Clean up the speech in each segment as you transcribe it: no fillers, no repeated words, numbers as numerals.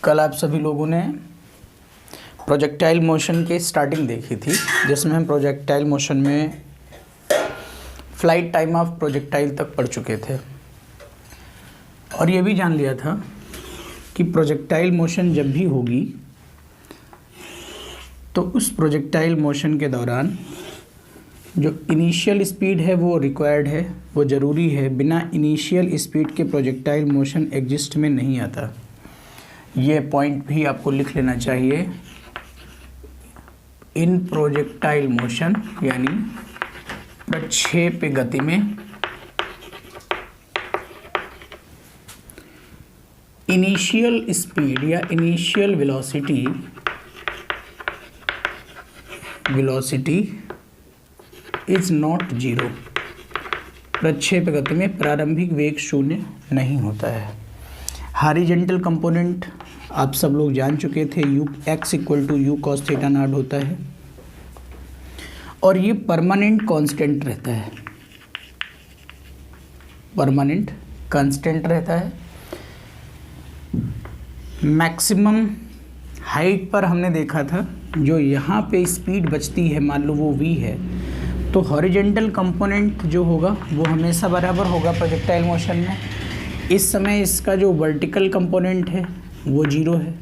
कल आप सभी लोगों ने प्रोजेक्टाइल मोशन की स्टार्टिंग देखी थी, जिसमें हम प्रोजेक्टाइल मोशन में फ्लाइट टाइम ऑफ प्रोजेक्टाइल तक पढ़ चुके थे और ये भी जान लिया था कि प्रोजेक्टाइल मोशन जब भी होगी तो उस प्रोजेक्टाइल मोशन के दौरान जो इनिशियल स्पीड है वो रिक्वायर्ड है, वो ज़रूरी है। बिना इनिशियल स्पीड के प्रोजेक्टाइल मोशन एग्जिस्ट में नहीं आता। ये पॉइंट भी आपको लिख लेना चाहिए। इन प्रोजेक्टाइल मोशन यानी प्रक्षेप गति में इनिशियल स्पीड या initial velocity is not zero. प्रक्षेप गति में प्रारंभिक वेग शून्य नहीं होता है। हॉरिजॉन्टल कंपोनेंट आप सब लोग जान चुके थे, U X equal to U cos theta naught होता है और ये परमानेंट कांस्टेंट रहता है, परमानेंट कांस्टेंट रहता है। मैक्सिमम हाइट पर हमने देखा था जो यहाँ पे स्पीड बचती है, मान लो वो v है, तो हॉरिजॉन्टल कंपोनेंट जो होगा वो हमेशा बराबर होगा प्रोजेक्टाइल मोशन में। इस समय इसका जो वर्टिकल कंपोनेंट है वो जीरो है,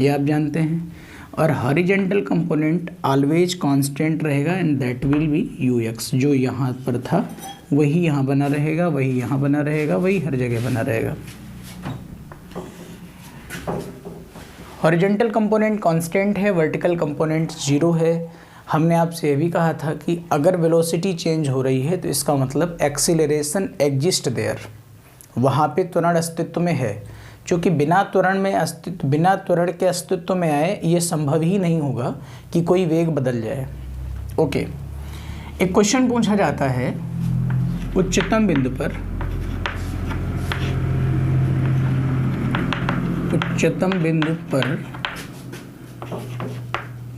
ये आप जानते हैं, और हॉरिजॉन्टल कंपोनेंट ऑलवेज कांस्टेंट रहेगा and that will be you x. जो यहाँ पर था वही यहाँ बना रहेगा, वही यहाँ बना रहेगा, वही हर जगह बना रहेगा। हॉरिजॉन्टल कंपोनेंट कांस्टेंट है, वर्टिकल कंपोनेंट जीरो है। हमने आपसे ये भी कहा था कि अगर वेलोसिटी चेंज हो रही है तो इसका मतलब एक्सीलरेशन एग्जिस्ट देयर, वहाँ पे त्वरण अस्तित्व में है। क्योंकि बिना त्वरण के अस्तित्व में आए ये संभव ही नहीं होगा कि कोई वेग बदल जाए। ओके, एक क्वेश्चन पूछा जाता है, उच्चतम बिंदु पर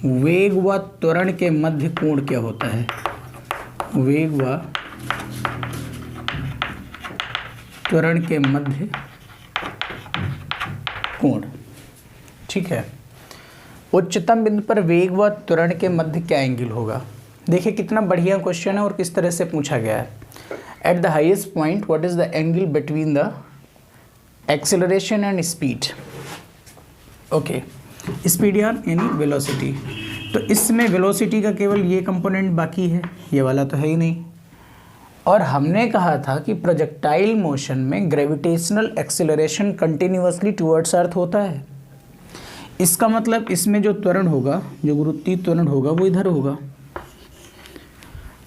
वेग व त्वरण के मध्य कोण क्या होता है? वेग व त्वरण के मध्य कोण, ठीक है। उच्चतम बिंदु पर वेग व त्वरण के मध्य क्या एंगल होगा? देखिए कितना बढ़िया क्वेश्चन है और किस तरह से पूछा गया है। At the highest point what is the angle between the acceleration and speed? Okay, speed यानी वेलोसिटी। तो इसमें वेलोसिटी का केवल ये कंपोनेंट बाकी है, ये वाला तो है ही नहीं। और हमने कहा था कि प्रोजेक्टाइल मोशन में ग्रेविटेशनल एक्सेलरेशन कंटिन्यूअसली टुवर्ड्स अर्थ होता है। इसका मतलब इसमें जो त्वरण होगा, जो गुरुत्वीय त्वरण होगा, वो इधर होगा।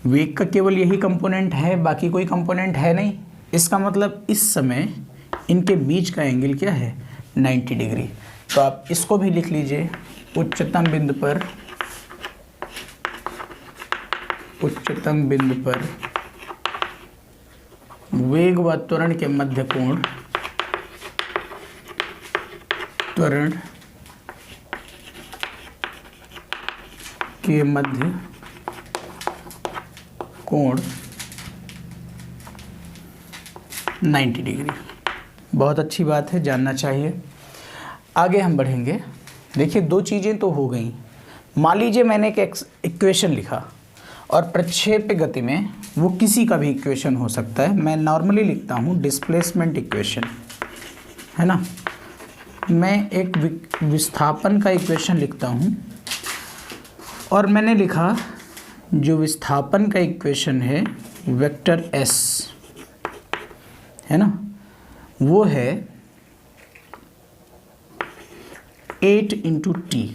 वेग का केवल यही कंपोनेंट है, बाकी कोई कंपोनेंट है नहीं। इसका मतलब इस समय इनके बीच का एंगल क्या है? 90 डिग्री। तो आप इसको भी लिख लीजिए, उच्चतम बिंदु पर वेग व त्वरण के मध्य कोण, त्वरण के मध्य कोण 90 डिग्री। बहुत अच्छी बात है, जानना चाहिए। आगे हम बढ़ेंगे। देखिए दो चीज़ें तो हो गई। मान लीजिए मैंने एक इक्वेशन लिखा और प्रक्षेप गति में वो किसी का भी इक्वेशन हो सकता है। मैं नॉर्मली लिखता हूँ डिस्प्लेसमेंट इक्वेशन, है ना। मैं एक विस्थापन का इक्वेशन लिखता हूँ और मैंने लिखा जो विस्थापन का इक्वेशन है वेक्टर एस, है ना, वो है 8 × t।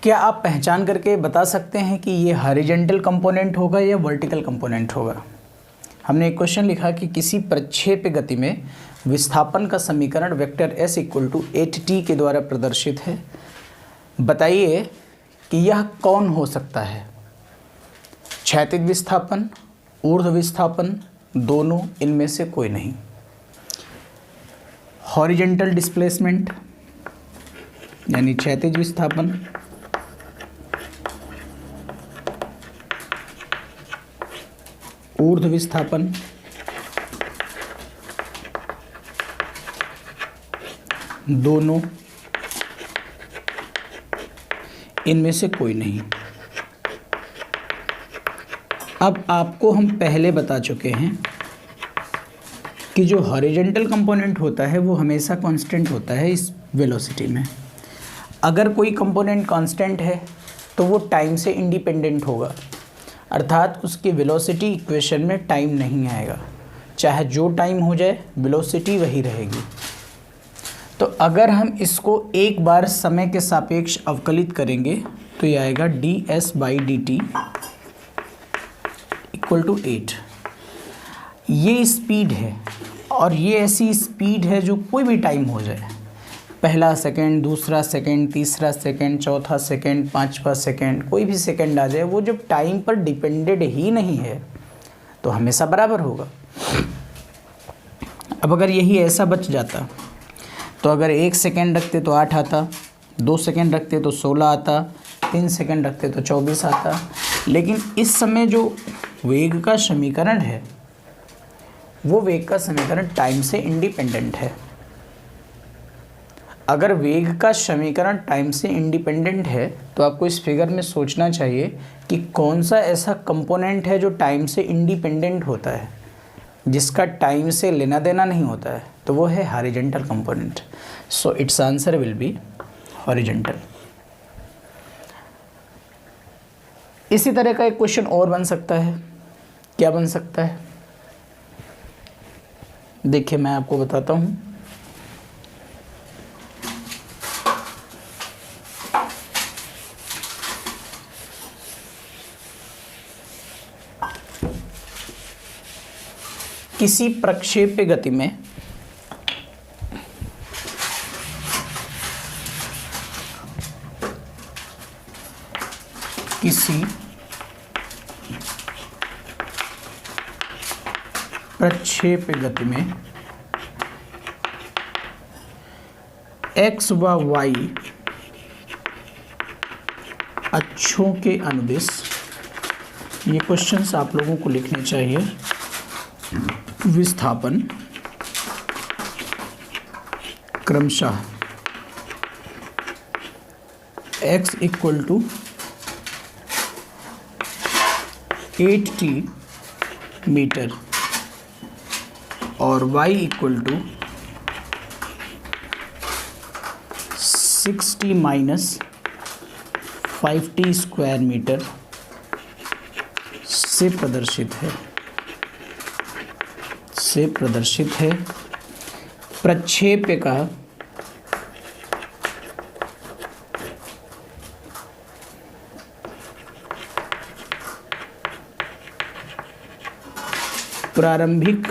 क्या आप पहचान करके बता सकते हैं कि ये हॉरिजॉन्टल कंपोनेंट होगा या वर्टिकल कंपोनेंट होगा? हमने एक क्वेश्चन लिखा कि किसी प्रक्षेप गति में विस्थापन का समीकरण vector s equal to 8t के द्वारा प्रदर्शित है। बताइए कि यह कौन हो सकता है? क्षैतिज विस्थापन, ऊर्ध्व विस्थापन, दोनों, इनमें से कोई नहीं। हॉरिजॉन्टल डिस्प्लेसमेंट यानी क्षैतिज विस्थापन, ऊर्ध्व विस्थापन, दोनों, इनमें से कोई नहीं। अब आपको हम पहले बता चुके हैं कि जो हॉरिजॉन्टल कंपोनेंट होता है वो हमेशा कांस्टेंट होता है इस वेलोसिटी में। अगर कोई कंपोनेंट कांस्टेंट है तो वो टाइम से इंडिपेंडेंट होगा, अर्थात उसकी वेलोसिटी इक्वेशन में टाइम नहीं आएगा, चाहे जो टाइम हो जाए वेलोसिटी वही रहेगी। तो अगर हम इसको एक बार समय के सापेक्ष अवकलित करेंगे तो ये आएगा ds/dt इक्वल टू 8। ये स्पीड है और ये ऐसी स्पीड है जो कोई भी टाइम हो जाए, पहला सेकंड, दूसरा सेकंड, तीसरा सेकंड, चौथा सेकंड, पांचवा सेकंड, कोई भी सेकंड आ जाए, वो जब टाइम पर डिपेंडेड ही नहीं है तो हमेशा बराबर होगा। अब अगर यही ऐसा बच जाता तो अगर 1 सेकंड रखते तो 8 आता, 2 सेकंड रखते तो 16 आता, 3 सेकंड रखते तो 24 आता। लेकिन इस समय जो वेग का समीकरण है वो वेग का समीकरण टाइम से इंडिपेंडेंट है। अगर वेग का समीकरण टाइम से इंडिपेंडेंट है तो आपको इस फिगर में सोचना चाहिए कि कौन सा ऐसा कंपोनेंट है जो टाइम से इंडिपेंडेंट होता है, जिसका टाइम से लेना देना नहीं होता है, तो वो है horizontal component. So it's answer will be horizontal. इसी तरह का एक क्वेश्चन और बन सकता है। क्या बन सकता है? देखिए मैं आपको बताता हूँ। किसी प्रक्षेप्य गति में x व y अक्षों के अनुदिश, ये क्वेश्चंस आप लोगों को लिखने चाहिए। विस्थापन क्रमशः x equal to 8t metre और y equal to 6t minus 5t square metre से प्रदर्शित है प्रक्षेप्य का प्रारंभिक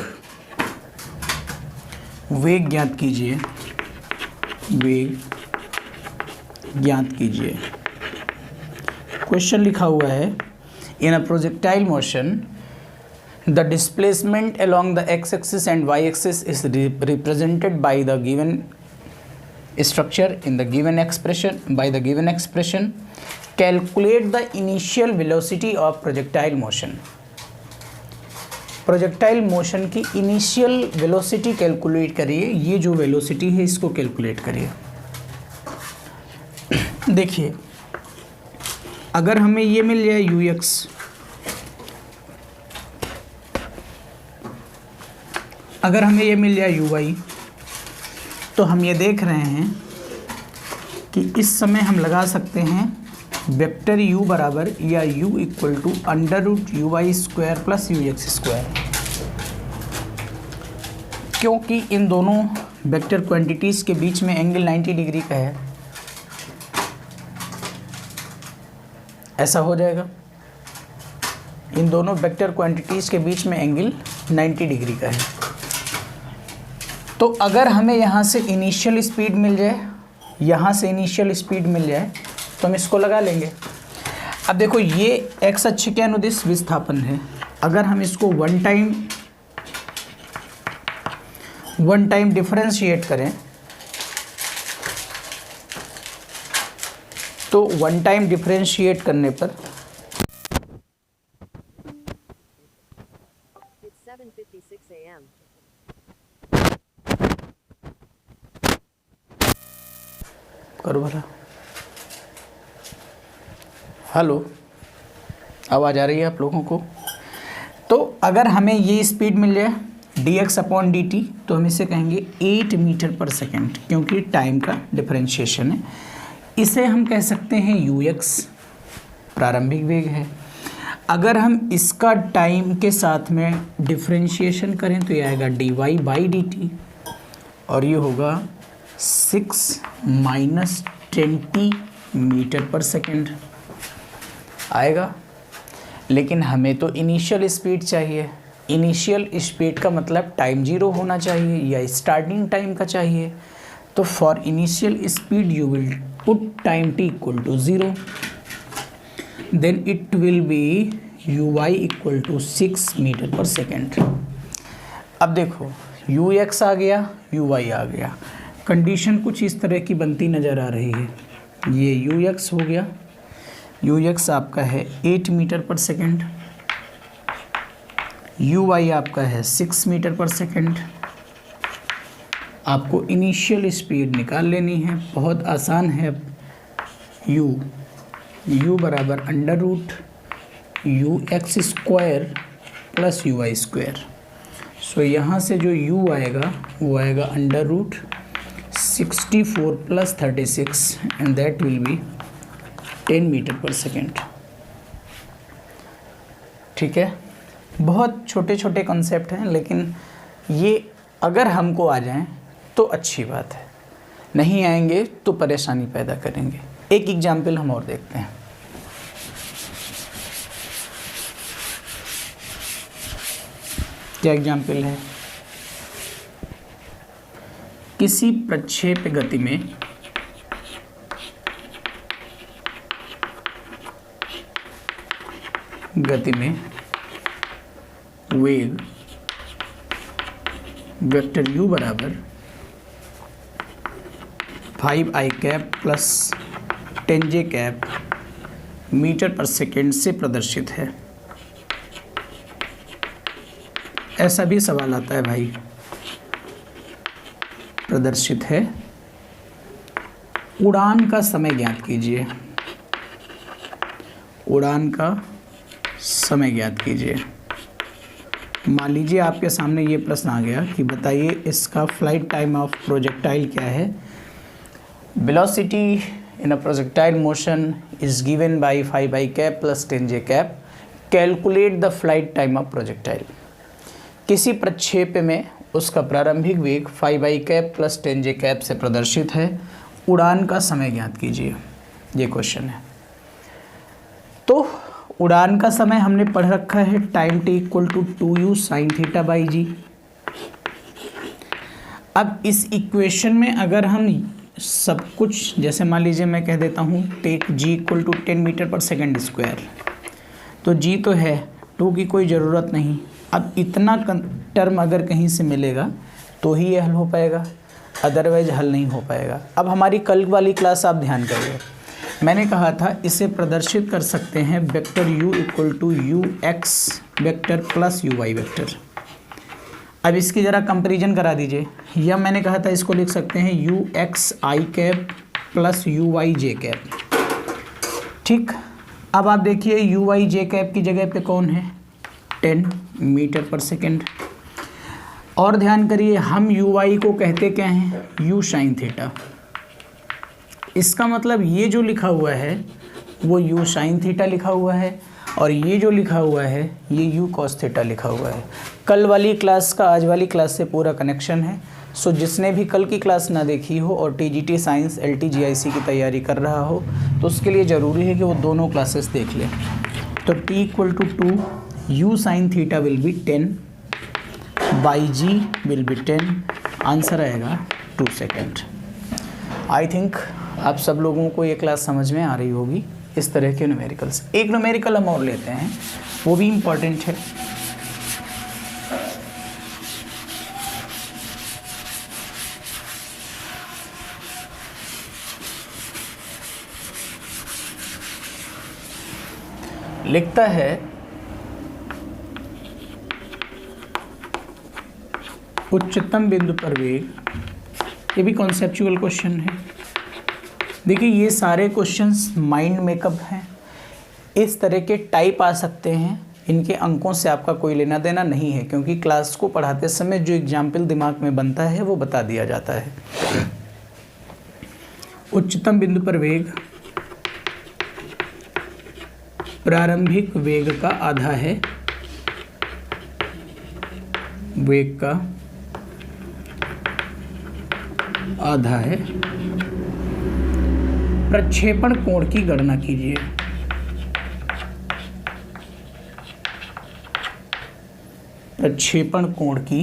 वेग ज्ञात कीजिए। क्वेश्चन लिखा हुआ है, in a projectile motion the displacement along the x-axis and y-axis is represented by the given structure in the given expression. Calculate the initial velocity of projectile motion. Projectile motion की initial velocity calculate करिए। ये जो velocity है इसको calculate करिए। देखिए अगर हमें ये मिल जाए ux, अगर हमें ये मिल जाए uy, तो हम ये देख रहे हैं कि इस समय हम लगा सकते हैं वेक्टर u बराबर या u equal to √uy square plus ux square, क्योंकि इन दोनों वेक्टर क्वांटिटीज़ के बीच में एंगल 90 डिग्री का है। ऐसा हो जाएगा, इन दोनों वेक्टर क्वांटिटीज़ के बीच में एंगल 90 डिग्री का है। तो अगर हमें यहाँ से इनिशियल स्पीड मिल जाए, तो हम इसको लगा लेंगे। अब देखो ये एक्स अक्ष के अनुदिश विस्थापन है। अगर हम इसको वन टाइम डिफरेंशिएट करें तो वन टाइम डिफरेंशिएट करने पर It's 7:56 a.m. करो भला। हेलो, आवाज़ आ रही है आप लोगों को? तो अगर हमें ये स्पीड मिल जाए dx/dt, तो हम इसे कहेंगे 8 मीटर पर सेकेंड, क्योंकि टाइम का डिफरेंशिएशन है। इसे हम कह सकते हैं ux, प्रारंभिक वेग है। अगर हम इसका टाइम के साथ में डिफरेंशिएशन करें तो ये आएगा dy/dt, और ये होगा 6 - 20 मीटर पर सेकेंड आएगा। लेकिन हमें तो इनिशियल स्पीड चाहिए। इनिशियल स्पीड का मतलब टाइम 0 होना चाहिए या स्टार्टिंग टाइम का चाहिए। तो for initial speed U will put time t equal to 0, then it will be uy equal to 6 metre per second. अब देखो ux आ गया, uy आ गया, कंडीशन कुछ इस तरह की बनती नज़र आ रही है। ये ux हो गया, ux आपका है 8 मीटर पर सेकेंड, uy आपका है 6 मीटर पर सेकेंड। आपको इनिशियल स्पीड निकाल लेनी है, बहुत आसान है। u बराबर √ux² प्लस uy²। सो यहाँ से जो u आएगा वो आएगा √64 + 36 and that will be 10 metre per second. ठीक है, बहुत छोटे छोटे कॉन्सेप्ट हैं, लेकिन ये अगर हमको आ जाएं तो अच्छी बात है, नहीं आएंगे तो परेशानी पैदा करेंगे। एक एग्जाम्पल हम और देखते हैं। क्या एग्जाम्पल है? किसी प्रक्षेप गति में वेग वेक्टर u बराबर 5i cap plus 10j cap metre per second से प्रदर्शित है। ऐसा भी सवाल आता है भाई, प्रदर्शित है, उड़ान का समय ज्ञात कीजिए। उड़ान का समय ज्ञात कीजिए। मान लीजिए आपके सामने ये प्रश्न आ गया कि बताइए इसका फ्लाइट टाइम ऑफ प्रोजेक्टाइल क्या है। Velocity in a projectile motion is given by 5i cap plus 10j cap. Calculate the flight time of projectile. किसी प्रक्षेप में उसका प्रारंभिक वेग 5i cap plus 10j cap से प्रदर्शित है, उड़ान का समय ज्ञात कीजिए, ये क्वेश्चन है। तो उड़ान का समय हमने पढ़ रखा है, time t equal to 2u sin θ/g। अब इस इक्वेशन में अगर हम सब कुछ, जैसे मान लीजिए मैं कह देता हूँ take g equal to 10 metre per second square, तो g तो है, 2 की कोई ज़रूरत नहीं। अब इतना टर्म अगर कहीं से मिलेगा तो ही ये हल हो पाएगा, अदरवाइज हल नहीं हो पाएगा। अब हमारी कल वाली क्लास आप ध्यान करिए, मैंने कहा था इसे प्रदर्शित कर सकते हैं vector u equal to ux vector plus uy vector. अब इसकी ज़रा कंपैरिजन करा दीजिए, या मैंने कहा था इसको लिख सकते हैं ux_i cap plus uy_j cap. ठीक, अब आप देखिए uy_j कैप की जगह पे कौन है, 10 मीटर पर सेकेंड। और ध्यान करिए हम uy को कहते क्या हैं, u sin थीटा। इसका मतलब ये जो लिखा हुआ है वो u sin थीटा लिखा हुआ है, और ये जो लिखा हुआ है ये u cos थीटा लिखा हुआ है। कल वाली क्लास का आज वाली क्लास से पूरा कनेक्शन है। सो जिसने भी कल की क्लास ना देखी हो और TGT साइंस LTGIC की तैयारी कर रहा हो तो उसके लिए ज़रूरी है कि वो दोनों क्लासेस देख लें। तो t equal to 2, u sin theta will be 10 by g will be 10, answer आएगा 2 सेकेंड। आई थिंक आप सब लोगों को ये क्लास समझ में आ रही होगी। इस तरह के न्यूमेरिकल्स, एक न्यूमेरिकल हम और लेते हैं, वो भी इम्पॉर्टेंट है। लिखता है उच्चतम बिंदु पर वेग, ये भी कॉन्सेप्चुअल क्वेश्चन है। देखिए ये सारे क्वेश्चंस माइंड मेकअप हैं, इस तरह के टाइप आ सकते हैं, इनके अंकों से आपका कोई लेना देना नहीं है, क्योंकि क्लास को पढ़ाते समय जो एग्जाम्पल दिमाग में बनता है वो बता दिया जाता है। उच्चतम बिंदु पर वेग प्रारंभिक वेग का आधा है, वेग का आधा है। प्रक्षेपण कोण की गणना कीजिए। प्रक्षेपण कोण की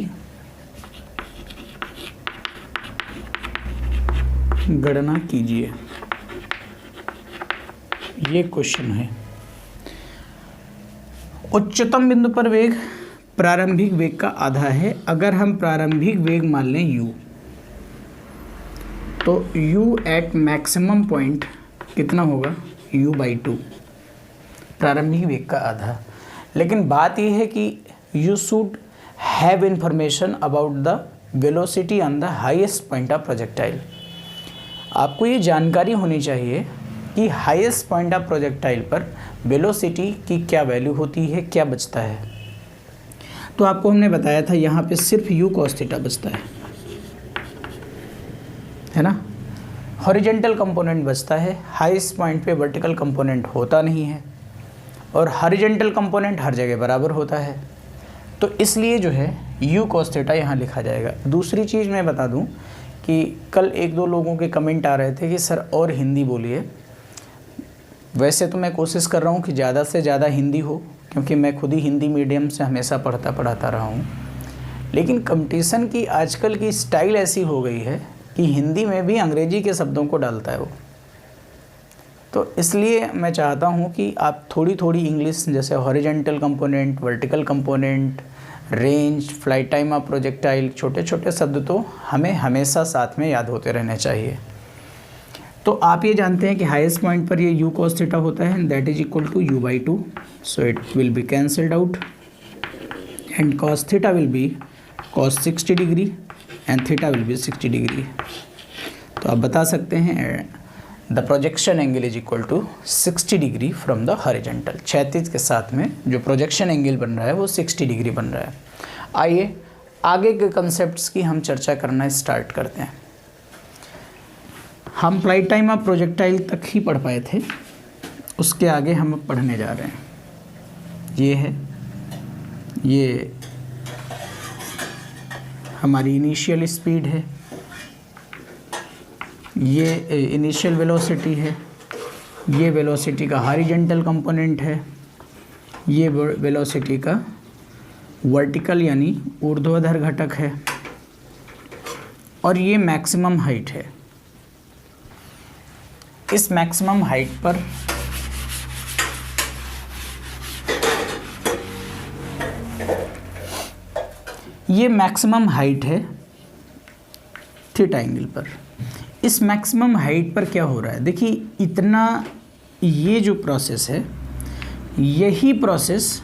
गणना कीजिए, ये क्वेश्चन है। उच्चतम बिंदु पर वेग प्रारंभिक वेग का आधा है। अगर हम प्रारंभिक वेग मान लें u, तो u एट मैक्सिमम पॉइंट कितना होगा, u/2, प्रारंभिक वेग का आधा। लेकिन बात यह है कि you should have information about the velocity on the highest point of projectile। आपको ये जानकारी होनी चाहिए कि हाईएस्ट पॉइंट ऑफ प्रोजेक्टाइल पर वेलोसिटी की क्या वैल्यू होती है, क्या बचता है। तो आपको हमने बताया था यहाँ पे सिर्फ u cos थीटा बचता है ना, हॉरिजेंटल कंपोनेंट बचता है, हाईएस्ट पॉइंट पे वर्टिकल कंपोनेंट होता नहीं है, और हॉरिजेंटल कंपोनेंट हर जगह बराबर होता है। तो इसलिए जो है u cos थीटा यहाँ लिखा जाएगा। दूसरी चीज़ मैं बता दूँ कि कल एक दो लोगों के कमेंट आ रहे थे कि सर और हिंदी बोलिए। वैसे तो मैं कोशिश कर रहा हूँ कि ज़्यादा से ज़्यादा हिंदी हो, क्योंकि मैं खुद ही हिंदी मीडियम से हमेशा पढ़ाता रहा हूँ। लेकिन कंपटीशन की आजकल की स्टाइल ऐसी हो गई है कि हिंदी में भी अंग्रेजी के शब्दों को डालता है वो। तो इसलिए मैं चाहता हूँ कि आप थोड़ी थोड़ी इंग्लिश, जैसे horizontal component, vertical component, range, flight time of projectile, छोटे छोटे शब्द तो हमें हमेशा साथ में याद होते रहने चाहिए। तो आप ये जानते हैं कि हाईएस्ट पॉइंट पर ये u cos थीटा होता है, that is equal to u/2, so it will be cancelled out and cos theta will be cos 60 degree and theta will be 60 degree. तो आप बता सकते हैं the projection angle is equal to 60 degree from the horizontal. क्षैतिज के साथ में जो प्रोजेक्शन एंगल बन रहा है वो 60 डिग्री बन रहा है। आइए आगे के कंसेप्ट्स की हम चर्चा करना स्टार्ट करते हैं। हम फ्लाइट टाइम ऑफ प्रोजेक्टाइल तक ही पढ़ पाए थे, उसके आगे हम अब पढ़ने जा रहे हैं। ये है, ये हमारी इनिशियल स्पीड है, ये इनिशियल वेलोसिटी है, ये वेलोसिटी का हॉरिजेंटल कंपोनेंट है, ये वेलोसिटी का वर्टिकल यानी ऊर्ध्वाधर घटक है, और ये मैक्सिमम हाइट है। इस मैक्सिमम हाइट पर ये मैक्सिमम हाइट है थीटा एंगल पर। इस मैक्सिमम हाइट पर क्या हो रहा है, देखिए इतना, ये जो प्रोसेस है, यही प्रोसेस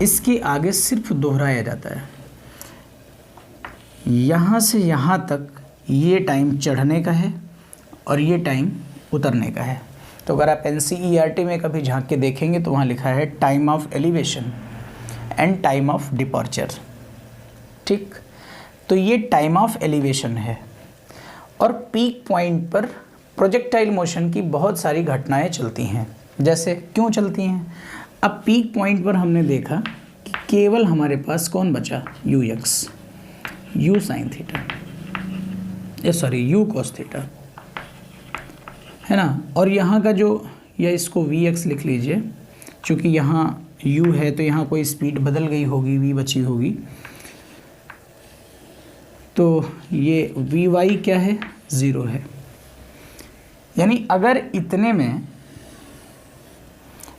इसके आगे सिर्फ दोहराया जाता है। यहाँ से यहाँ तक ये टाइम चढ़ने का है और ये टाइम उतरने का है। तो अगर आप NCERT में कभी झांक के देखेंगे तो वहाँ लिखा है time of elevation and time of departure. ठीक, तो ये टाइम ऑफ एलिवेशन है, और पीक पॉइंट पर प्रोजेक्टाइल मोशन की बहुत सारी घटनाएं चलती हैं। जैसे क्यों चलती हैं, अब पीक पॉइंट पर हमने देखा कि केवल हमारे पास कौन बचा, ux, u sin theta, u cos theta, है ना। और यहाँ का जो, या इसको vx लिख लीजिए, क्योंकि यहाँ u है तो यहाँ कोई स्पीड बदल गई होगी, v बची होगी, तो ये vy क्या है, 0 है। यानी अगर इतने में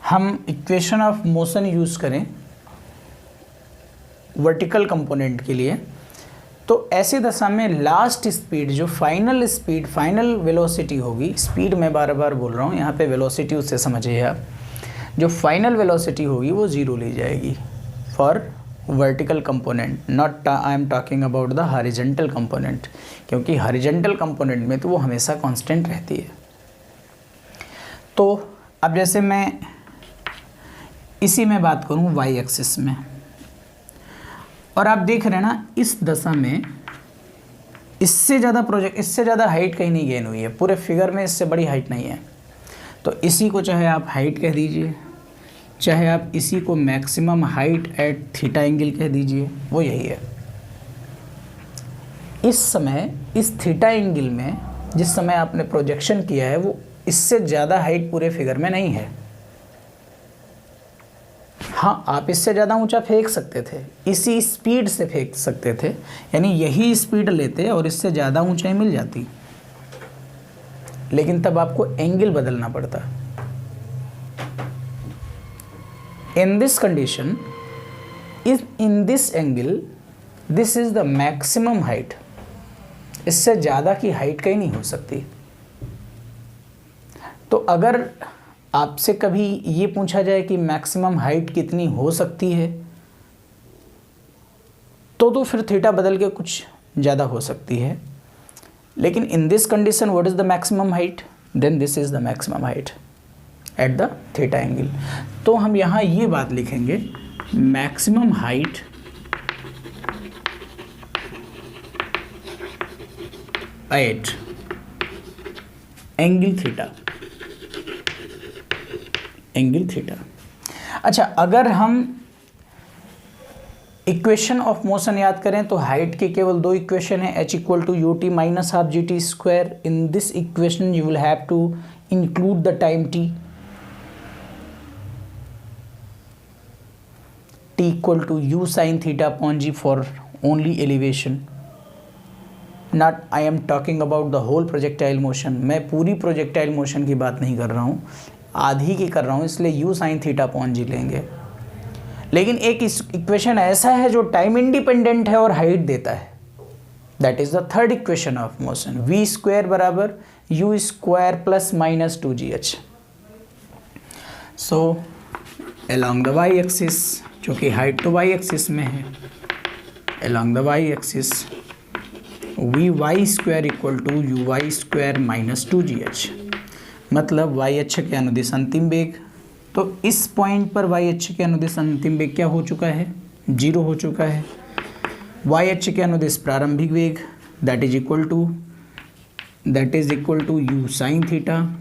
हम इक्वेशन ऑफ मोशन यूज़ करें वर्टिकल कंपोनेंट के लिए, तो ऐसी दशा में लास्ट स्पीड, जो फाइनल स्पीड, फाइनल वेलोसिटी होगी, स्पीड मैं बार बार बोल रहा हूँ, यहाँ पे वेलोसिटी उससे समझिए आप, जो फाइनल वेलोसिटी होगी वो 0 ली जाएगी for vertical component, not I am talking about the horizontal component, क्योंकि हॉरिजेंटल कंपोनेंट में तो वो हमेशा कांस्टेंट रहती है। तो अब जैसे मैं इसी में बात करूं वाई एक्सिस में, और आप देख रहे हैं ना इस दशा में इससे ज़्यादा हाइट कहीं नहीं गेन हुई है, पूरे फिगर में इससे बड़ी हाइट नहीं है। तो इसी को चाहे आप हाइट कह दीजिए, चाहे आप इसी को maximum height at theta angle कह दीजिए, वो यही है। इस समय इस थीटा एंगल में जिस समय आपने प्रोजेक्शन किया है वो इससे ज़्यादा हाइट पूरे फिगर में नहीं है। हाँ, आप इससे ज़्यादा ऊंचा फेंक सकते थे, इसी स्पीड से फेंक सकते थे, यानी यही स्पीड लेते और इससे ज़्यादा ऊंचाई मिल जाती, लेकिन तब आपको एंगल बदलना पड़ता। इन this condition, in this angle, this is the maximum height. इससे ज़्यादा की हाइट कहीं नहीं हो सकती। तो अगर आपसे कभी ये पूछा जाए कि मैक्सिमम हाइट कितनी हो सकती है, तो फिर थीटा बदल के कुछ ज़्यादा हो सकती है। लेकिन in this condition what is the maximum height, then this is the maximum height at the theta angle. तो हम यहाँ ये बात लिखेंगे, maximum height at angle theta, angle theta. अच्छा, अगर हम इक्वेशन ऑफ मोशन याद करें तो हाइट के केवल दो इक्वेशन है, h equal to U T minus half G T square. In this equation you will have to include the time t, t equal to U sine theta upon G for only elevation, not I am talking about the whole projectile motion. मैं पूरी projectile motion की बात नहीं कर रहा हूँ, आधी की कर रहा हूँ, इसलिए यू साइन थीटा अपॉन जी लेंगे। लेकिन एक इक्वेशन ऐसा है जो टाइम इंडिपेंडेंट है और हाइट देता है, that is the third equation of motion, V square बराबर U square plus minus 2gh। So along the Y axis, चूँकि हाइट तो वाई एक्सिस में है, along the Y axis V Y square equal to U Y square minus 2gh, मतलब Y अक्ष के अनुदिश अंतिम वेग। तो इस पॉइंट पर वाई अक्ष के अनुदिश अंतिम वेग क्या हो चुका है, 0 हो चुका है। वाई अक्ष के अनुदिश प्रारंभिक वेग that is equal to U sine theta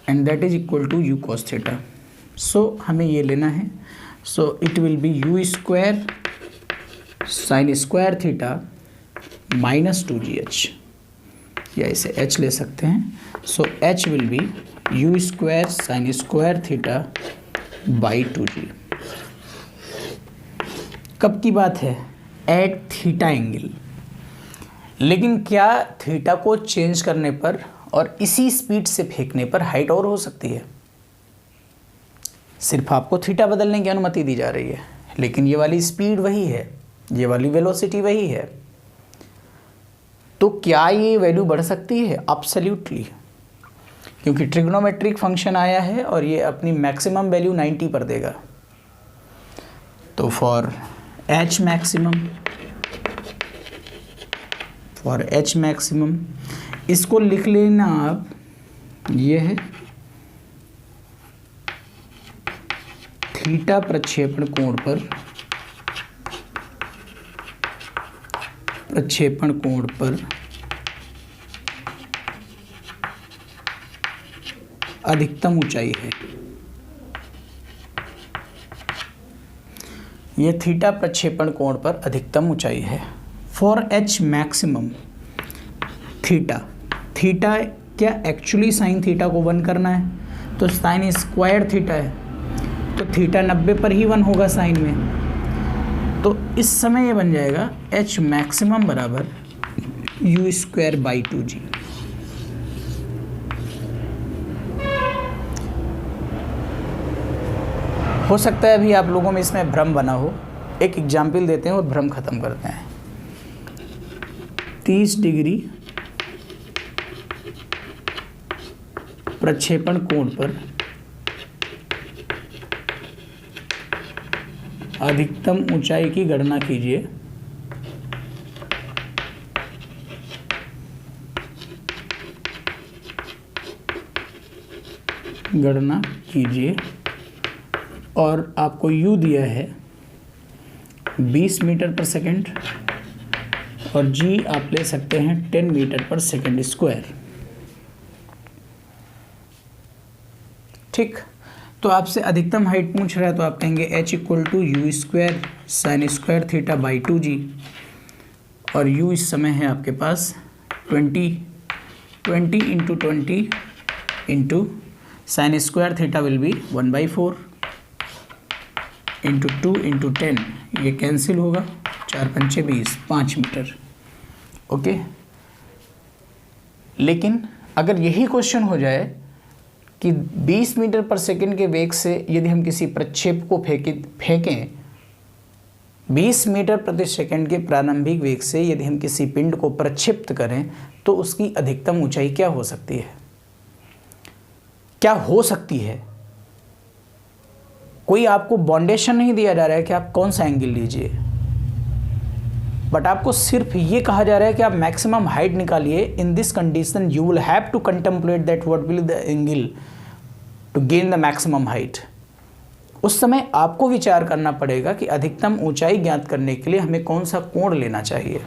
and that is equal to U cos theta. So हमें ये लेना है, so it will be U square sine square theta minus 2gh, या इसे h ले सकते हैं। So h will be U square sine square theta by 2g। कब की बात है, एट थीटा एंगल। लेकिन क्या थीटा को चेंज करने पर और इसी स्पीड से फेंकने पर हाइट और हो सकती है? सिर्फ आपको थीटा बदलने की अनुमति दी जा रही है, लेकिन ये वाली स्पीड वही है, ये वाली वेलोसिटी वही है। तो क्या ये वैल्यू बढ़ सकती है? एब्सोल्युटली, क्योंकि ट्रिग्नोमेट्रिक फंक्शन आया है और ये अपनी मैक्सिमम वैल्यू 90 पर देगा। तो फॉर एच मैक्सिमम इसको लिख लेना आप, ये है थीटा प्रक्षेपण कोण पर अधिकतम ऊंचाई है। यह थीटा प्रक्षेपण कोण पर अधिकतम ऊंचाई है। फॉर एच मैक्सिमम थीटा क्या एक्चुअली साइन थीटा को 1 करना है, तो साइन स्क्वायर थीटा है, तो थीटा 90 पर ही 1 होगा साइन में। तो इस समय ये बन जाएगा एच मैक्सिमम बराबर यू स्क्वायर बाई 2g। हो सकता है अभी आप लोगों में इसमें भ्रम बना हो, एक एग्जाम्पल देते हैं और भ्रम खत्म करते हैं। 30 डिग्री प्रक्षेपण कोण पर अधिकतम ऊंचाई की गणना कीजिए। गणना कीजिए और आपको u दिया है 20 मीटर पर सेकंड और g आप ले सकते हैं 10 मीटर पर सेकंड स्क्वायर। ठीक, तो आपसे अधिकतम हाइट पूछ रहा है तो आप कहेंगे h equal to U square sine square theta by 2g और u इस समय है आपके पास 20 into 20 into sine square theta will be 1/4 into 2 into 10, ये कैंसिल होगा, 4 पंचे 20, 5 मीटर। ओके, लेकिन अगर यही क्वेश्चन हो जाए कि 20 मीटर पर सेकंड के वेग से यदि हम किसी प्रक्षेप को फेंकें 20 मीटर प्रति सेकंड के प्रारंभिक वेग से यदि हम किसी पिंड को प्रक्षिप्त करें तो उसकी अधिकतम ऊंचाई क्या हो सकती है? क्या हो सकती है? कोई आपको बाउंडेशन नहीं दिया जा रहा है कि आप कौन सा एंगल लीजिए, बट आपको सिर्फ ये कहा जा रहा है कि आप मैक्सिमम हाइट निकालिए। In this condition you will have to contemplate that what will the angle to gain the maximum height. उस समय आपको विचार करना पड़ेगा कि अधिकतम ऊंचाई ज्ञात करने के लिए हमें कौन सा कोण लेना चाहिए।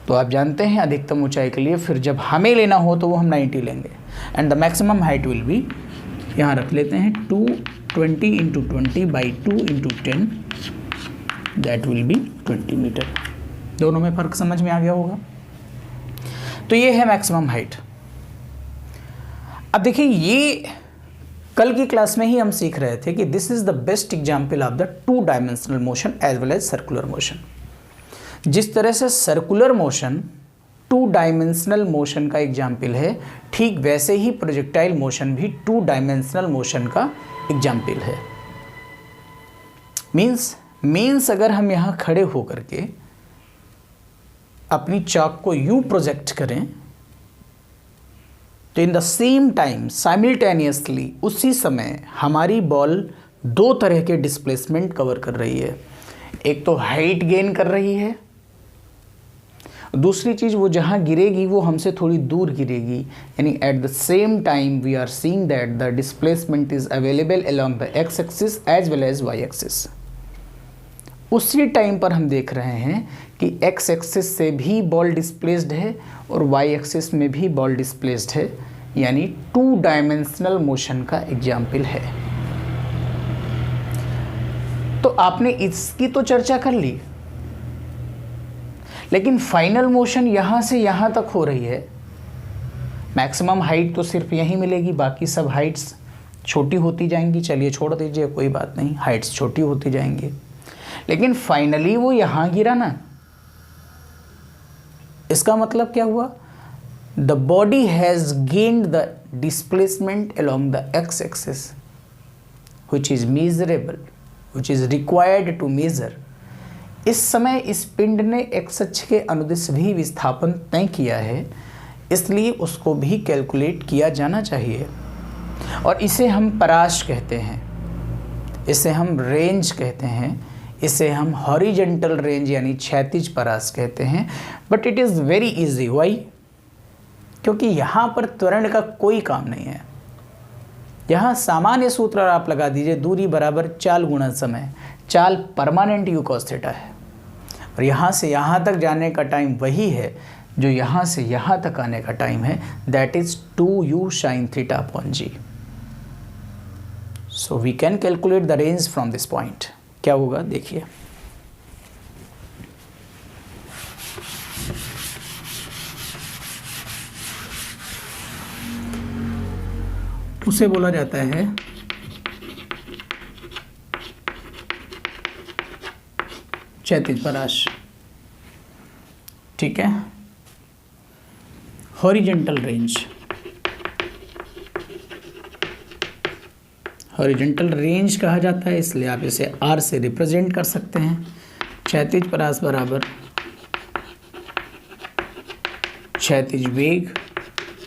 तो आप जानते हैं अधिकतम ऊंचाई के लिए फिर जब हमें लेना हो तो वो हम 90 लेंगे and the maximum height will be, यहाँ रख लेते हैं 220 into 20 by 2 into 10, that will be 20 metre. दोनों में फ़र्क समझ में आ गया होगा। तो ये है मैक्सिमम हाइट। अब देखिए, ये कल की क्लास में ही हम सीख रहे थे कि this is the best example of the 2 dimensional motion as well as circular motion. जिस तरह से सर्कुलर मोशन 2 डायमेंशनल मोशन का एग्जाम्पल है, ठीक वैसे ही प्रोजेक्टाइल मोशन भी 2 डायमेंशनल मोशन का एग्जाम्पल है। मीन्स अगर हम यहाँ खड़े होकर के अपनी चाक को यूं प्रोजेक्ट करें तो in the same time simultaneously उसी समय हमारी बॉल 2 तरह के डिस्प्लेसमेंट कवर कर रही है। एक तो हाइट गेन कर रही है, दूसरी चीज़ वो जहाँ गिरेगी वो हमसे थोड़ी दूर गिरेगी, यानी at the same time we are seeing that the displacement is available along the X axis as well as Y axis. उसी टाइम पर हम देख रहे हैं कि एक्स एक्सिस से भी बॉल डिस्प्लेस्ड है और वाई एक्सिस में भी बॉल डिस्प्लेस्ड है, यानी 2 डायमेंशनल मोशन का एग्जाम्पल है। तो आपने इसकी तो चर्चा कर ली, लेकिन फाइनल मोशन यहाँ से यहाँ तक हो रही है। मैक्सिमम हाइट तो सिर्फ यहीं मिलेगी, बाकी सब हाइट्स छोटी होती जाएंगी। चलिए छोड़ दीजिए, कोई बात नहीं, हाइट्स छोटी होती जाएंगी, लेकिन फाइनली वो यहाँ गिरा ना। इसका मतलब क्या हुआ? The body has gained the displacement along the X axis which is measurable, which is required to measure. इस समय इस पिंड ने एक्स अक्ष के अनुदिश भी विस्थापन तय किया है, इसलिए उसको भी कैलकुलेट किया जाना चाहिए। और इसे हम पराश कहते हैं, इसे हम रेंज कहते हैं, इसे हम हॉरिजेंटल रेंज यानी क्षैतिज परास कहते हैं। But it is very easy. Why? क्योंकि यहाँ पर त्वरण का कोई काम नहीं है। यहाँ सामान्य सूत्र आप लगा दीजिए, दूरी बराबर चाल गुणा समय। चाल परमानेंट यू कॉस थीटा है और यहाँ से यहाँ तक जाने का टाइम वही है जो यहाँ से यहाँ तक आने का टाइम है, that is 2u sin theta upon g। So we can calculate the range from this point. क्या होगा देखिए, उसे बोला जाता है क्षैतिज पराश। ठीक है, हॉरिजेंटल रेंज। हॉरिजेंटल रेंज कहा जाता है, इसलिए आप इसे R से रिप्रेजेंट कर सकते हैं। क्षैतिज परास बराबर क्षैतिज वेग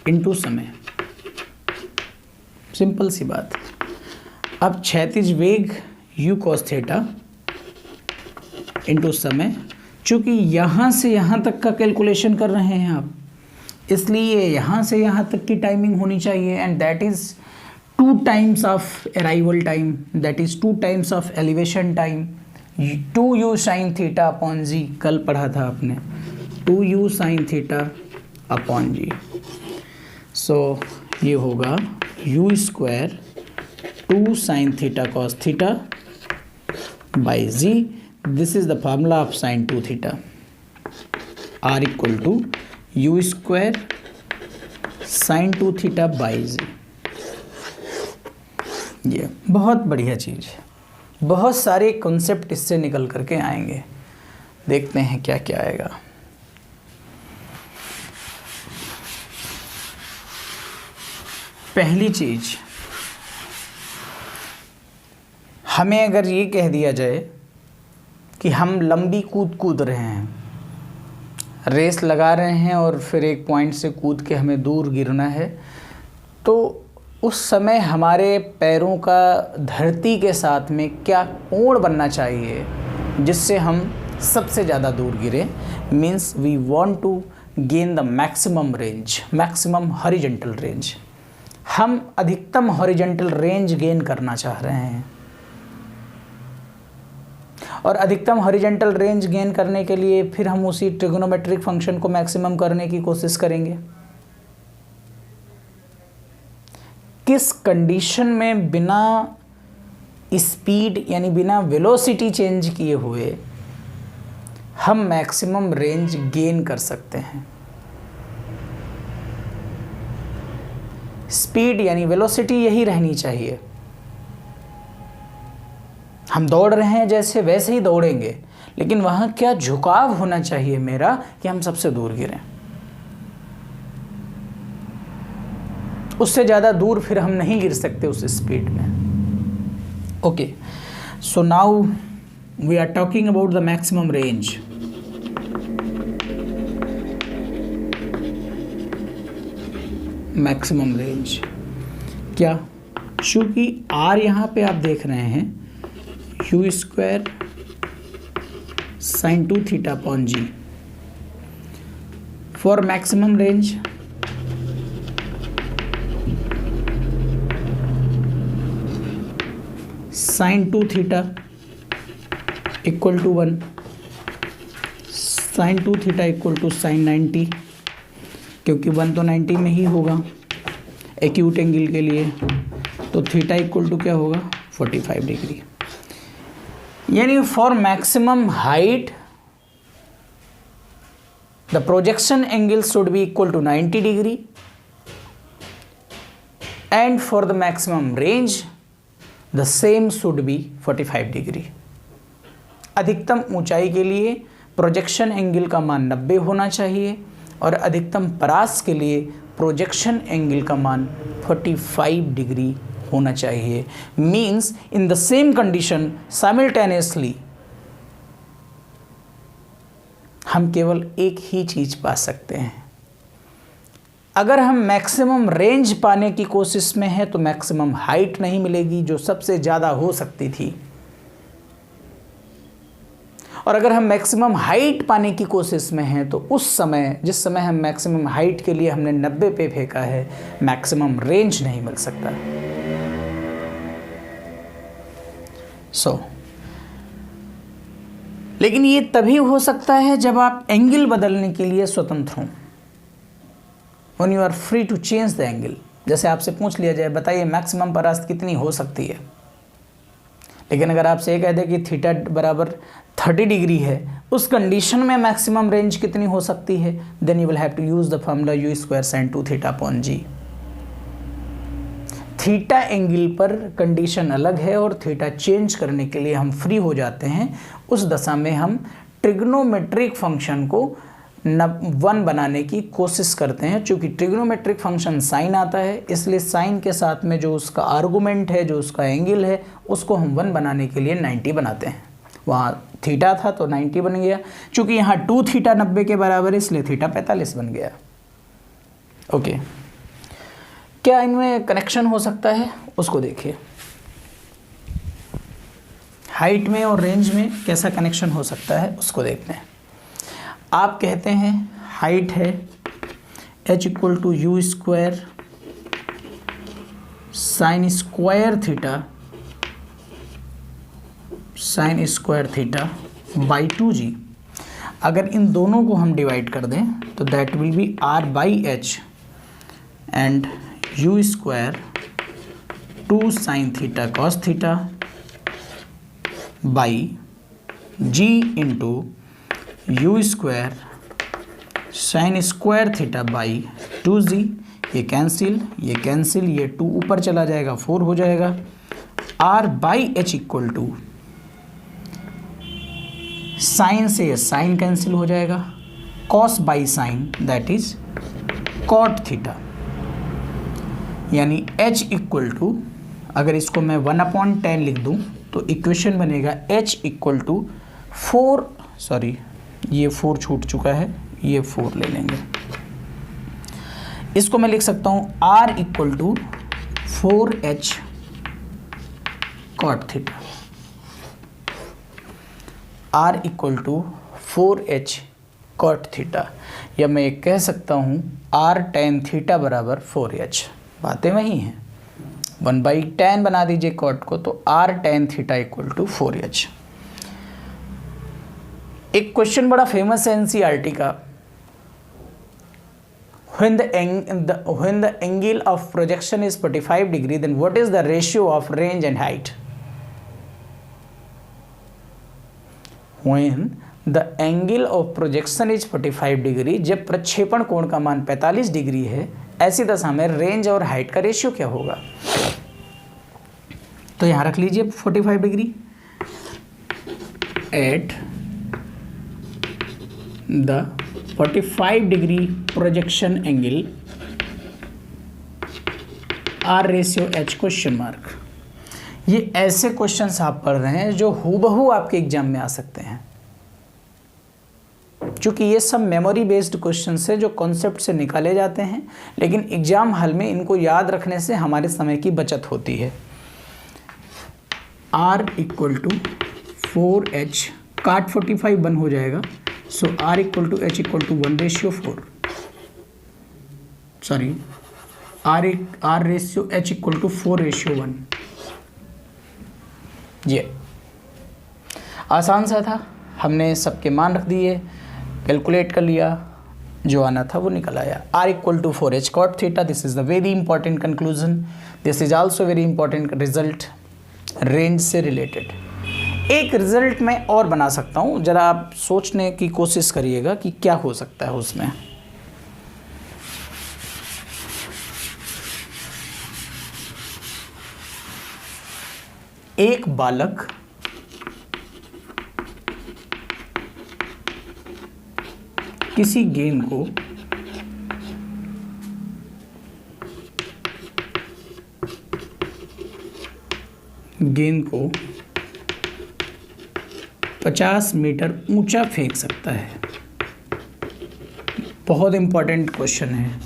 इनटू समय। सिंपल सी बात। अब क्षैतिज वेग u cos थीटा इनटू समय, चूँकि यहाँ से यहाँ तक का कैलकुलेशन कर रहे हैं आप, इसलिए यहाँ से यहाँ तक की टाइमिंग होनी चाहिए, and that is 2 times of arrival time, that is 2 times of elevation time, 2u sine theta upon G, कल पढ़ा था आपने, 2u sine theta upon G. So ये होगा u square 2 sine theta cos theta by G. This is the formula of sine 2 theta, R equal to U square sine 2 theta by G. ये बहुत बढ़िया चीज़ है, बहुत सारे कॉन्सेप्ट इससे निकल करके आएंगे। देखते हैं क्या क्या आएगा। पहली चीज, हमें अगर ये कह दिया जाए कि हम लंबी कूद रहे हैं, रेस लगा रहे हैं और फिर एक पॉइंट से कूद के हमें दूर गिरना है, तो उस समय हमारे पैरों का धरती के साथ में क्या कोण बनना चाहिए जिससे हम सबसे ज़्यादा दूर गिरे। Means we want to gain the maximum range, maximum horizontal range. हम अधिकतम हॉरिजॉन्टल रेंज गेन करना चाह रहे हैं, और अधिकतम हॉरिजॉन्टल रेंज गेन करने के लिए फिर हम उसी ट्रिग्नोमेट्रिक फंक्शन को मैक्सिमम करने की कोशिश करेंगे। किस कंडीशन में बिना स्पीड यानी बिना वेलोसिटी चेंज किए हुए हम मैक्सिमम रेंज गेन कर सकते हैं। स्पीड यानी वेलोसिटी यही रहनी चाहिए। हम दौड़ रहे हैं जैसे वैसे ही दौड़ेंगे, लेकिन वहां क्या झुकाव होना चाहिए मेरा कि हम सबसे दूर गिरें। उससे ज़्यादा दूर फिर हम नहीं गिर सकते उस स्पीड में। Okay, so now we are talking about the maximum range. Maximum range क्या, चूंकि आर यहाँ पे आप देख रहे हैं U square sine 2 theta upon G. For maximum range sine 2 theta equal to 1, sine 2 theta equal to sine 90, क्योंकि 1 तो 90 में ही होगा एक्यूट एंगल के लिए, तो थीटा इक्वल टू क्या होगा 45 डिग्री। यानी for maximum height the projection angle should be equal to 90 degree, and for the maximum range the same should be 45 degree. अधिकतम ऊंचाई के लिए प्रोजेक्शन एंगल का मान 90 होना चाहिए, और अधिकतम परास के लिए प्रोजेक्शन एंगल का मान 45 डिग्री होना चाहिए। Means in the same condition simultaneously हम केवल एक ही चीज पा सकते हैं। अगर हम मैक्सिमम रेंज पाने की कोशिश में हैं तो मैक्सिमम हाइट नहीं मिलेगी जो सबसे ज़्यादा हो सकती थी, और अगर हम मैक्सिमम हाइट पाने की कोशिश में हैं तो उस समय जिस समय हम मैक्सिमम हाइट के लिए हमने 90 पे फेंका है, मैक्सिमम रेंज नहीं मिल सकता। लेकिन ये तभी हो सकता है जब आप एंगल बदलने के लिए स्वतंत्र हों, when you are free to change the angle। जैसे आपसे पूछ लिया जाए बताइए मैक्सिमम परास्त कितनी हो सकती है, लेकिन अगर आपसे ये कह दे कि थीटा बराबर 30 डिग्री है, उस कंडीशन में मैक्सिमम रेंज कितनी हो सकती है, then you will have to use the formula U square sine 2 theta upon G. Theta angle पर कंडीशन अलग है और थीटा चेंज करने के लिए हम फ्री हो जाते हैं। उस दशा में हम ट्रिग्नोमेट्रिक फंक्शन को 1 बनाने की कोशिश करते हैं। चूँकि ट्रिग्नोमेट्रिक फंक्शन साइन आता है, इसलिए साइन के साथ में जो उसका आर्गुमेंट है, जो उसका एंगल है, उसको हम 1 बनाने के लिए 90 बनाते हैं। वहाँ थीटा था तो 90 बन गया, चूँकि यहाँ 2 थीटा 90 के बराबर है, इसलिए थीटा 45 बन गया। ओके, क्या इनमें कनेक्शन हो सकता है उसको देखिए। हाइट में और रेंज में कैसा कनेक्शन हो सकता है उसको देखते हैं। आप कहते हैं हाइट है H equal to U square sine square theta by 2g। अगर इन दोनों को हम डिवाइड कर दें तो that will B r by H and you square 2 sine theta cos theta by g into you square sine square theta by 2g। ये cancel, ये 2 ऊपर चला जाएगा, 4 हो जाएगा। r by H equal to sine से साइन कैंसिल हो जाएगा, cos by sine that is cot theta. यानी h इक्वल टू, अगर इसको मैं 1/10 लिख दूं तो इक्वेशन बनेगा h इक्वल टू 4, सॉरी ये 4 छूट चुका है, ये 4 ले लेंगे। इसको मैं लिख सकता हूं r equal to 4h cot theta, r equal to 4h cot theta, या मैं एक कह सकता हूं r tan थीटा बराबर 4h। बातें वही हैं, 1/10 बना दीजिए कॉट को तो r tan theta equal to 4h। एक क्वेश्चन बड़ा फेमस है एनसीईआरटी का, when the angle of projection is 45 degree then what is the ratio of range and height? When the angle of projection is 45 degree, जब प्रक्षेपण कोण का मान 45 degree है, ऐसी दशा में रेंज और हाइट का रेशियो क्या होगा? तो यहां रख लीजिए 45 degree at the 45 degree projection angle R ratio H question mark. ये ऐसे क्वेश्चंस आप पढ़ रहे हैं जो हूबहू आपके एग्जाम में आ सकते हैं, क्योंकि ये सब मेमोरी बेस्ड क्वेश्चंस है जो कॉन्सेप्ट से निकाले जाते हैं, लेकिन एग्जाम हॉल में इनको याद रखने से हमारे समय की बचत होती है। r इक्वल टू 4h काट 45 1 हो जाएगा, so r equal to h equal to 1/4, sorry r ratio h equal to 4/1। ये आसान सा था, हमने सबके मान रख दिए, कैलकुलेट कर लिया, जो आना था वो निकल आया। r equal to 4h cot theta, this is the very important conclusion, this is also very important result range से रिलेटेड। एक रिजल्ट मैं और बना सकता हूँ, जरा आप सोचने की कोशिश करिएगा कि क्या हो सकता है उसमें। एक बालक किसी गेंद को 50 मीटर ऊंचा फेंक सकता है। बहुत इंपॉर्टेंट क्वेश्चन है,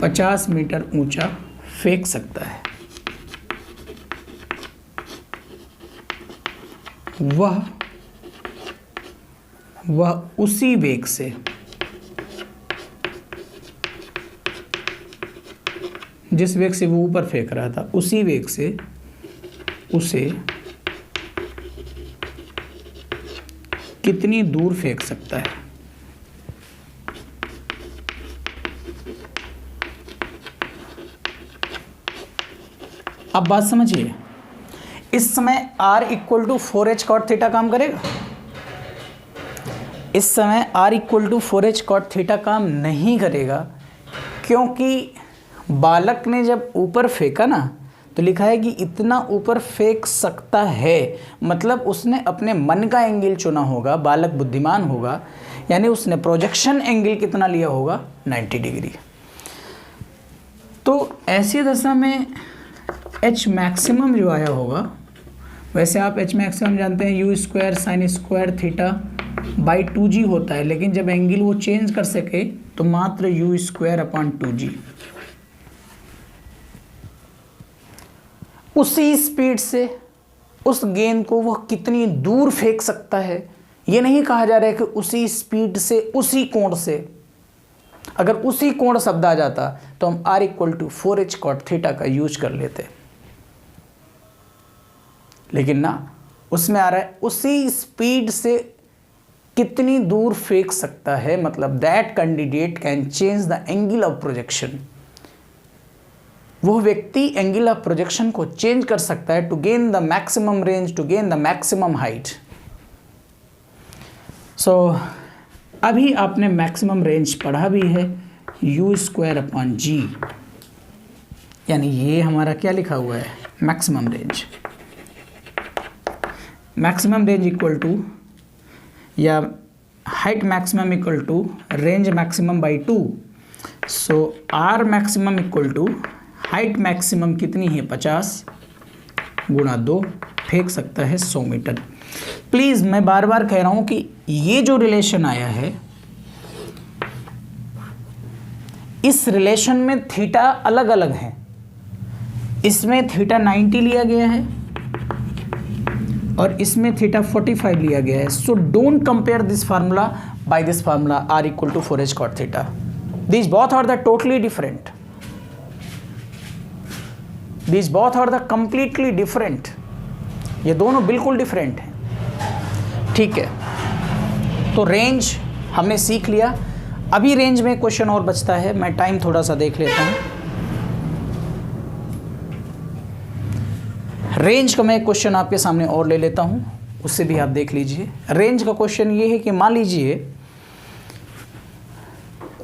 50 मीटर ऊंचा फेंक सकता है। वह उसी वेग से जिस वेग से वो ऊपर फेंक रहा था, उसी वेग से उसे कितनी दूर फेंक सकता है। अब बात समझिए, इस समय r equal to 4h cot theta काम करेगा? इस समय r equal to 4h cot theta काम नहीं करेगा, क्योंकि बालक ने जब ऊपर फेंका ना तो लिखा है कि इतना ऊपर फेंक सकता है, मतलब उसने अपने मन का एंगल चुना होगा, बालक बुद्धिमान होगा, यानी उसने प्रोजेक्शन एंगल कितना लिया होगा, 90 डिग्री। तो ऐसी दशा में h मैक्सिमम जो आया होगा, वैसे आप h मैक्सिमम जानते हैं U square sine square theta by 2g होता है, लेकिन जब एंगल वो चेंज कर सके तो मात्र यू स्क्वायर अपॉन 2g। उसी स्पीड से उस गेंद को वह कितनी दूर फेंक सकता है, ये नहीं कहा जा रहा है कि उसी स्पीड से उसी कोण से, अगर उसी कोण शब्द आ जाता तो हम r equal to 4h cot theta का यूज कर लेते, लेकिन ना, उसमें आ रहा है उसी स्पीड से कितनी दूर फेंक सकता है, मतलब that candidate can change the angle of projection. वो व्यक्ति एंगल ऑफ प्रोजेक्शन को चेंज कर सकता है to gain the maximum range, to gain the maximum height. So अभी आपने मैक्सिमम रेंज पढ़ा भी है, u²/g, यानी ये हमारा क्या लिखा हुआ है, maximum range. Maximum range equal to, या height maximum equal to range maximum by 2। So R maximum equal to height maximum कितनी है, 50 गुणा 2, फेंक सकता है 100 मीटर। प्लीज़ मैं बार बार कह रहा हूं कि ये जो रिलेशन आया है, इस रिलेशन में थीटा अलग अलग है। इसमें थीटा 90 लिया गया है और इसमें थीटा 45 लिया गया है। So don't compare this formula by this formula r equal to 4h cot theta. These both are the totally different, these both are the completely different. ये दोनों बिल्कुल डिफरेंट हैं, ठीक है। तो रेंज हमने सीख लिया। अभी रेंज में क्वेश्चन और बचता है, मैं टाइम थोड़ा सा देख लेता हूं। रेंज का मैं क्वेश्चन आपके सामने और ले लेता हूं, उससे भी आप देख लीजिए। रेंज का क्वेश्चन ये है कि मान लीजिए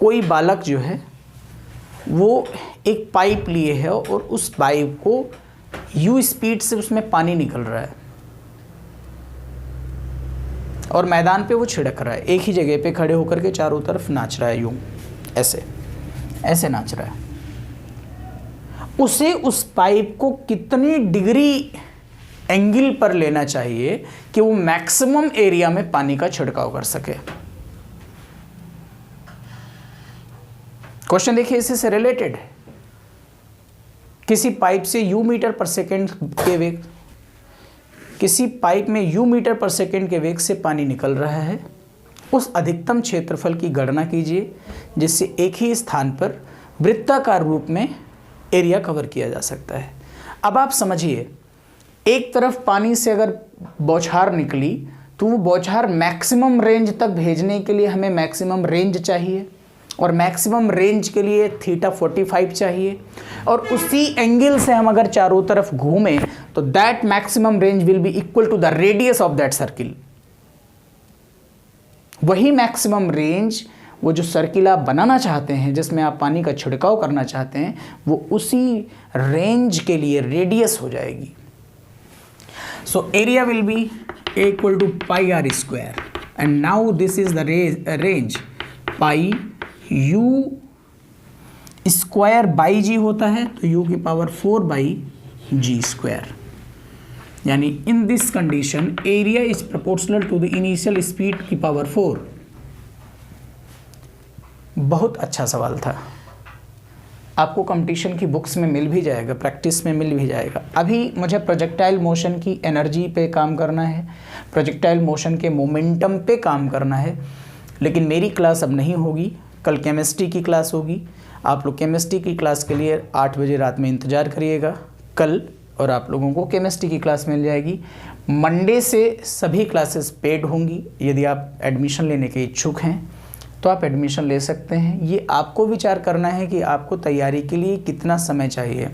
कोई बालक जो है वो एक पाइप लिए है और उस पाइप को u स्पीड से उसमें पानी निकल रहा है और मैदान पे वो छिड़क रहा है, एक ही जगह पे खड़े होकर के चारों तरफ नाच रहा है, यूं ऐसे ऐसे नाच रहा है। उसे उस पाइप को कितनी डिग्री एंगल पर लेना चाहिए कि वो मैक्सिमम एरिया में पानी का छिड़काव कर सके। क्वेश्चन देखिए, इसी से रिलेटेड है। किसी पाइप से u मीटर पर सेकेंड के वेग, किसी पाइप में u मीटर पर सेकेंड के वेग से पानी निकल रहा है। उस अधिकतम क्षेत्रफल की गणना कीजिए जिससे एक ही स्थान पर वृत्ताकार रूप में एरिया कवर किया जा सकता है। अब आप समझिए, एक तरफ पानी से अगर बौछार निकली तो वो बौछार मैक्सिमम रेंज तक भेजने के लिए हमें मैक्सिमम रेंज चाहिए, और मैक्सिमम रेंज के लिए थीटा 45 चाहिए, और उसी एंगल से हम अगर चारों तरफ घूमें तो that maximum range will be equal to the radius of that circle. वही मैक्सिमम रेंज, वो जो सर्किल आप बनाना चाहते हैं, जिसमें आप पानी का छिड़काव करना चाहते हैं, वो उसी रेंज के लिए रेडियस हो जाएगी। So area will be a equal to pi R square, and now this is the range. Pi u square by G होता है, तो u की पावर 4 बाई जी स्क्वायर, यानी in this condition area is proportional to the initial speed की power 4। बहुत अच्छा सवाल था, आपको कंपटीशन की बुक्स में मिल भी जाएगा, प्रैक्टिस में मिल भी जाएगा। अभी मुझे प्रोजेक्टाइल मोशन की एनर्जी पे काम करना है, प्रोजेक्टाइल मोशन के मोमेंटम पे काम करना है, लेकिन मेरी क्लास अब नहीं होगी, कल केमिस्ट्री की क्लास होगी। आप लोग केमिस्ट्री की क्लास के लिए 8 बजे रात में इंतज़ार करिएगा कल, और आप लोगों को केमिस्ट्री की क्लास मिल जाएगी। मंडे से सभी क्लासेस पेड होंगी। यदि आप एडमिशन लेने के इच्छुक हैं तो आप एडमिशन ले सकते हैं। ये आपको विचार करना है कि आपको तैयारी के लिए कितना समय चाहिए।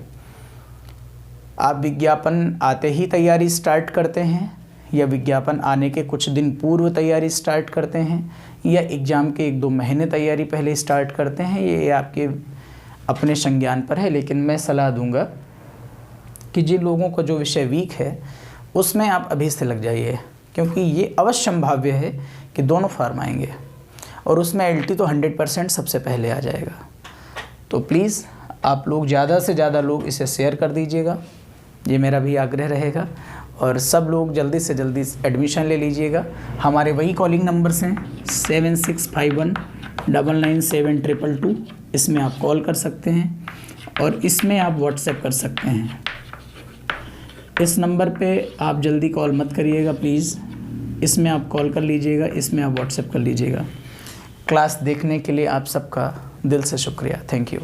आप विज्ञापन आते ही तैयारी स्टार्ट करते हैं, या विज्ञापन आने के कुछ दिन पूर्व तैयारी स्टार्ट करते हैं, या एग्ज़ाम के 1-2 महीने तैयारी पहले स्टार्ट करते हैं, ये आपके अपने संज्ञान पर है। लेकिन मैं सलाह दूंगा कि जिन लोगों को जो विषय वीक है उसमें आप अभी से लग जाइए, क्योंकि ये अवश्य संभाव्य है कि दोनों फार्म आएंगे, और उसमें LT तो 100% सबसे पहले आ जाएगा। तो प्लीज़ आप लोग ज़्यादा से ज़्यादा लोग इसे शेयर कर दीजिएगा, ये मेरा भी आग्रह रहेगा, और सब लोग जल्दी से जल्दी एडमिशन ले लीजिएगा। हमारे वही कॉलिंग नंबर्स हैं 7651997222, इसमें आप कॉल कर सकते हैं और इसमें आप व्हाट्सएप कर सकते हैं। इस नंबर पे आप जल्दी कॉल मत करिएगा प्लीज़, इसमें आप कॉल कर लीजिएगा, इसमें आप व्हाट्सएप कर लीजिएगा। क्लास देखने के लिए आप सबका दिल से शुक्रिया, थैंक यू।